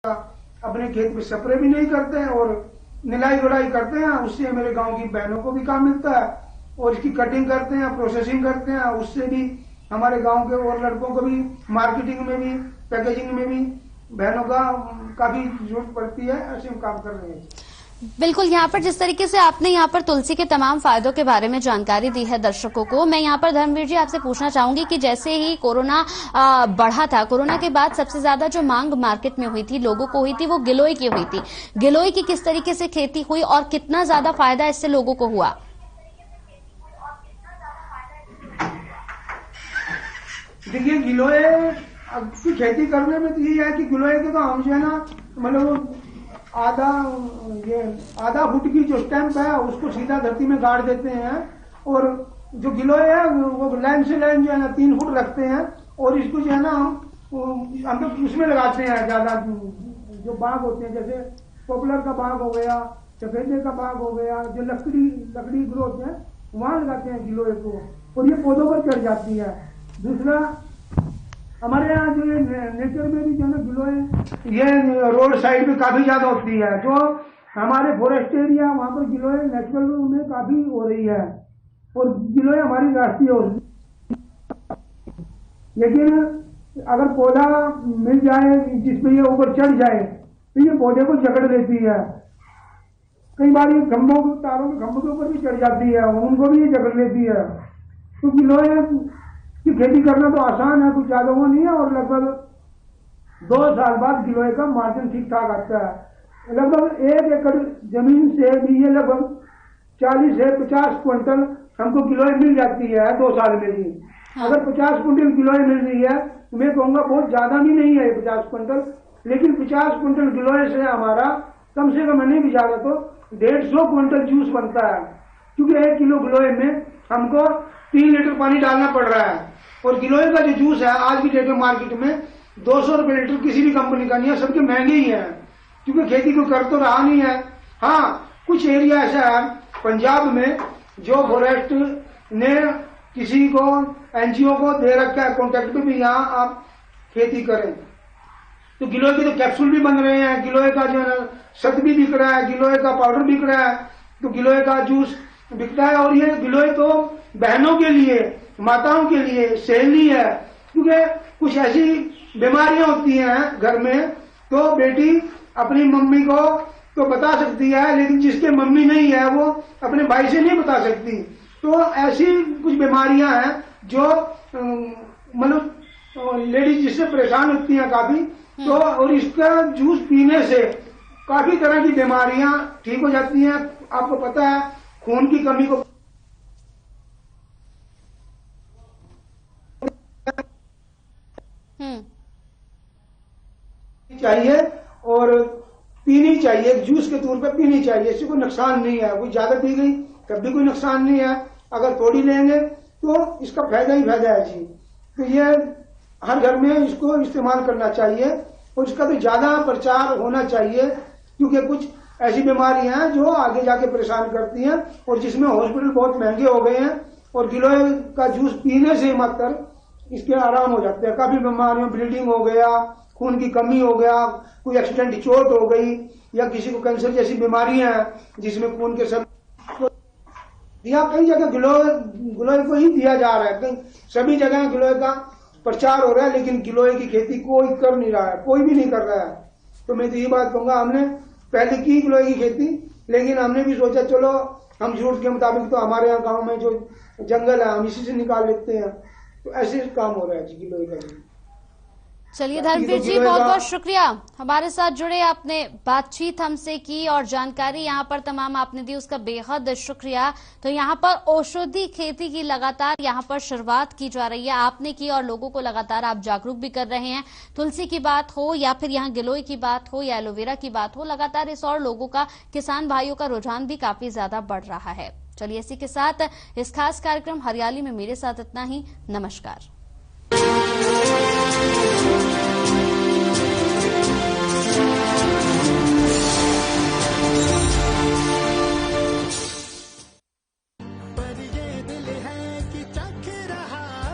अपने खेत में स्प्रे भी नहीं करते हैं और निलाई गुड़ाई करते हैं। उससे मेरे गांव की बहनों को भी काम मिलता है और इसकी कटिंग करते हैं, प्रोसेसिंग करते हैं। उससे भी हमारे गांव के और लड़कों को भी मार्केटिंग में भी, पैकेजिंग में भी बहनों का काफी जरूरत पड़ती है। ऐसे हम काम कर रहे हैं। बिल्कुल, यहाँ पर जिस तरीके से आपने यहाँ पर तुलसी के तमाम फायदों के बारे में जानकारी दी है दर्शकों को, मैं यहाँ पर धर्मवीर जी आपसे पूछना चाहूंगी कि जैसे ही कोरोना बढ़ा था, कोरोना के बाद सबसे ज्यादा जो मांग मार्केट में हुई थी, लोगों को हुई थी, वो गिलोय की हुई थी। गिलोय की किस तरीके से खेती हुई और कितना ज्यादा फायदा इससे लोगों को हुआ? देखिए, गिलोय की खेती करने में तो ये है कि गिलोय के तो हम जो है ना, मतलब आधा फुट की जो स्टैंप है उसको सीधा धरती में गाड़ देते हैं और जो गिलोय है वो लाइन से लाइन जो है ना 3 फुट रखते हैं और इसको जो है ना हम तो उसमें लगाते हैं। ज्यादा जो बाग होते हैं, जैसे पॉपुलर का बाग हो गया, सफेदे का बाग हो गया, जो लकड़ी ग्रोथ है वहां लगाते हैं गिलोय को और ये पौधों पर चढ़ जाती है। दूसरा, हमारे यहाँ जो नेचर में भी जो है ना गिलोय ये रोड साइड पे काफी ज्यादा होती है। जो हमारे फॉरेस्ट एरिया वहां पर गिलोय नेचुरल में काफी हो रही है और गिलोय हमारी राष्ट्रीय औषधि। लेकिन अगर पौधा मिल जाए जिसमें ये ऊपर चढ़ जाए तो ये पौधे को जकड़ लेती है। कई बार ये खंभों तारों के खंभों के ऊपर भी चढ़ जाती है, उनको भी ये जकड़ लेती है। तो गिलोय की खेती करना तो आसान है, कुछ ज्यादा वो नहीं है और लगभग 2 साल बाद गिलोय का मार्जिन ठीक ठाक आता है। लगभग 1 एकड़ जमीन से भी ये लगभग 40 से 50 क्विंटल हमको गिलोय मिल जाती है 2 साल में भी। अगर 50 क्विंटल गिलोय मिल रही है तो मैं कहूँगा बहुत ज्यादा भी नहीं है 50 क्विंटल, लेकिन 50 क्विंटल गिलोय से हमारा कम से कम नहीं भी ज्यादा तो 150 क्विंटल जूस बनता है, क्योंकि 1 किलो गिलोय में हमको 3 लीटर पानी डालना पड़ रहा है। और गिलोय का जो जूस है आज की डेट में मार्केट में 200 रुपए लीटर किसी भी कंपनी का नहीं है, सबके महंगे ही है, क्योंकि खेती को कर तो रहा नहीं है। हाँ, कुछ एरिया ऐसा है पंजाब में जो फॉरेस्ट ने किसी को एनजीओ को दे रखा है कॉन्ट्रैक्ट पे भी यहाँ आप खेती करें, तो गिलोय के तो कैप्सूल भी बन रहे हैं, गिलोय का जो है शत भी बिक रहा है, गिलोय का पाउडर बिक रहा है, तो गिलोय का जूस बिकता है। और ये गिलोय तो बहनों के लिए, माताओं के लिए सहेली है, क्योंकि कुछ ऐसी बीमारियां होती हैं घर में तो बेटी अपनी मम्मी को तो बता सकती है, लेकिन जिसके मम्मी नहीं है वो अपने भाई से नहीं बता सकती। तो ऐसी कुछ बीमारियां हैं जो मतलब लेडीज जिससे परेशान होती हैं काफी, तो और इसका जूस पीने से काफी तरह की बीमारियां ठीक हो जाती हैं। आपको पता है खून की कमी को चाहिए और पीनी चाहिए, जूस के तौर पे पीनी चाहिए, इससे कोई नुकसान नहीं है। कोई ज्यादा पी गई तब भी कोई नुकसान नहीं है, अगर थोड़ी लेंगे तो इसका फायदा ही फायदा है जी। तो ये हर घर में इसको इस्तेमाल करना चाहिए और इसका तो ज्यादा प्रचार होना चाहिए, क्योंकि कुछ ऐसी बीमारियां हैं जो आगे जाके परेशान करती हैं और जिसमें हॉस्पिटल बहुत महंगे हो गए हैं और गिलोय का जूस पीने से मात्र इसके आराम हो जाते हैं। काफी बीमारियों, ब्लीडिंग हो गया, खून की कमी हो गया, कोई एक्सीडेंट चोट हो गई या किसी को कैंसर जैसी बीमारियां हैं जिसमें खून के सब दिया, कई जगह गिलोय को ही दिया जा रहा है, कई सभी जगह गिलोय का प्रचार हो रहा है, लेकिन गिलोय की खेती कोई कर नहीं रहा है, कोई भी नहीं कर रहा है। तो मैं तो ये बात कहूंगा, हमने पहले की गिलोय की खेती, लेकिन हमने भी सोचा चलो हम जरूरत के मुताबिक तो हमारे यहाँ गाँव में जो जंगल है हम इसी से निकाल लेते हैं, तो ऐसे काम हो रहा है जी गिलोय का। चलिए धर्मवीर जी, बहुत बहुत शुक्रिया हमारे साथ जुड़े, आपने बातचीत हमसे की और जानकारी यहाँ पर तमाम आपने दी, उसका बेहद शुक्रिया। तो यहाँ पर औषधि खेती की लगातार यहाँ पर शुरुआत की जा रही है, आपने की और लोगों को लगातार आप जागरूक भी कर रहे हैं। तुलसी की बात हो या फिर यहाँ गिलोय की बात हो या एलोवेरा की बात हो, लगातार इस और लोगों का, किसान भाइयों का रुझान भी काफी ज्यादा बढ़ रहा है। चलिए इसी के साथ इस खास कार्यक्रम हरियाली में मेरे साथ इतना ही। नमस्कार।